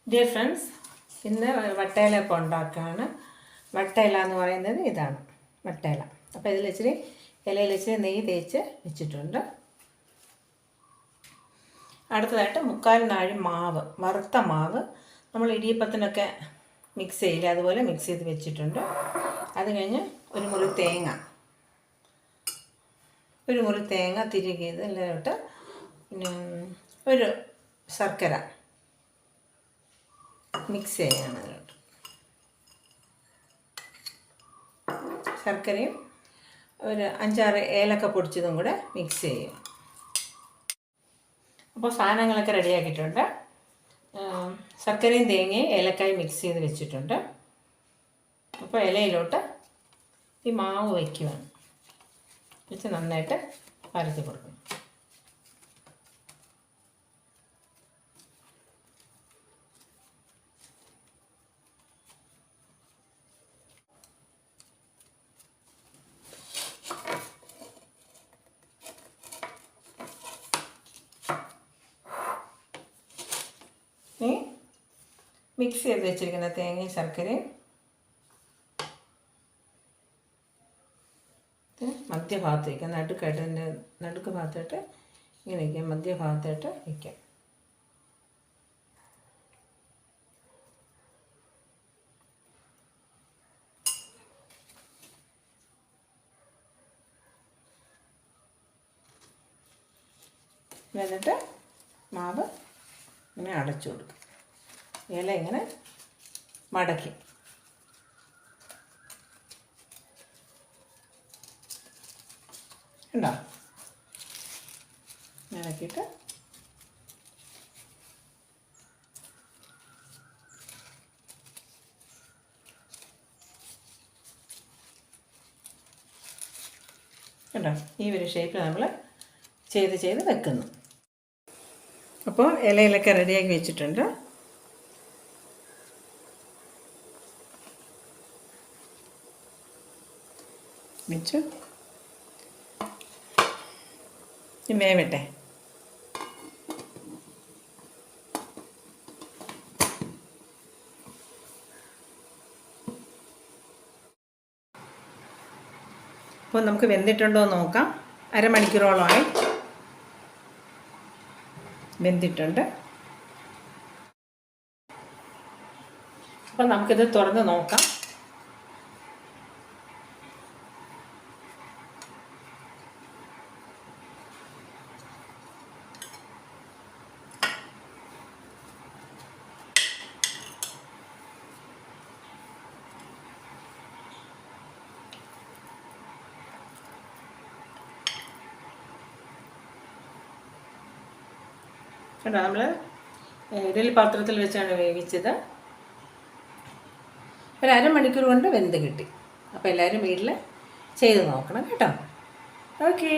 Dear friends, ഇന്ന് വട്ടയിലപ്പം ഉണ്ടാക്കുകയാണ്. വട്ടയില എന്ന് പറയുന്നത് ഇതാണ് വട്ടയില. അപ്പോൾ ഇതിൽ ഇച്ചിരി ഇലയിൽ ഇച്ചിരി നെയ്യ് തേച്ച് വെച്ചിട്ടുണ്ട്. അടുത്തതായിട്ട് 3/4 നാഴി മാവ്, വറുത്ത മാവ് നമ്മൾ ഇടിയപ്പത്തിനൊക്കെ മിക്സ് ചെയ്യില്ല, അതുപോലെ മിക്സ് ചെയ്ത് വെച്ചിട്ടുണ്ട്. അത് കഴിഞ്ഞ് ഒരു മുറി തേങ്ങ തിരികിയത് എല്ലായിട്ട്, പിന്നെ ഒരു ശർക്കര മിക്സ് ചെയ്യണം. അതിലോട്ട് ശർക്കരയും ഒരു 5-6 ഏലക്ക പൊടിച്ചതും കൂടെ മിക്സ് ചെയ്യും. അപ്പോൾ സാധനങ്ങളൊക്കെ റെഡിയാക്കിയിട്ടുണ്ട്. ശർക്കരയും തേങ്ങയും ഏലക്കായും മിക്സ് ചെയ്ത് വെച്ചിട്ടുണ്ട്. അപ്പോൾ ഇലയിലോട്ട് ഈ മാവ് വയ്ക്കുകയാണ്. വെച്ച് നന്നായിട്ട് പരത്തി കൊടുക്കണം. മിക്സ് ചെയ്ത് വെച്ചിരിക്കുന്ന തേങ്ങയും ശർക്കരയും മധ്യഭാഗത്ത് വയ്ക്കാം. നടുക്കായിട്ട് അതിൻ്റെ നടുക്ക് ഭാഗത്തായിട്ട് ഇങ്ങനെ വയ്ക്കാം, മധ്യഭാഗത്തായിട്ട് വയ്ക്കാം. എന്നിട്ട് മാവ് ഇങ്ങനെ അടച്ചു കൊടുക്കും. ഇല ഇങ്ങനെ മടക്കി ഉണ്ടോ, മടക്കിയിട്ട് കണ്ടോ, ഈ ഒരു ഷേപ്പിൽ നമ്മൾ ചെയ്ത് വെക്കുന്നു. അപ്പോൾ ഇലയിലൊക്കെ റെഡിയാക്കി വെച്ചിട്ടുണ്ട്. വെച്ചു വേവട്ടെ. അപ്പോൾ നമുക്ക് വെന്തിട്ടുണ്ടോ എന്ന് നോക്കാം. അരമണിക്കൂറോളമായി വെന്തിട്ടുണ്ട്. അപ്പോൾ നമുക്കിത് തുറന്ന് നോക്കാം. കണ്ടോ, നമ്മൾ ഇഡലി പാത്രത്തിൽ വെച്ചാണ് വേവിച്ചത്. ഒരു അരമണിക്കൂർ കൊണ്ട് വെന്ത് കിട്ടി. അപ്പോൾ എല്ലാവരും വീട്ടിൽ ചെയ്ത് നോക്കണം കേട്ടോ. ഓക്കേ.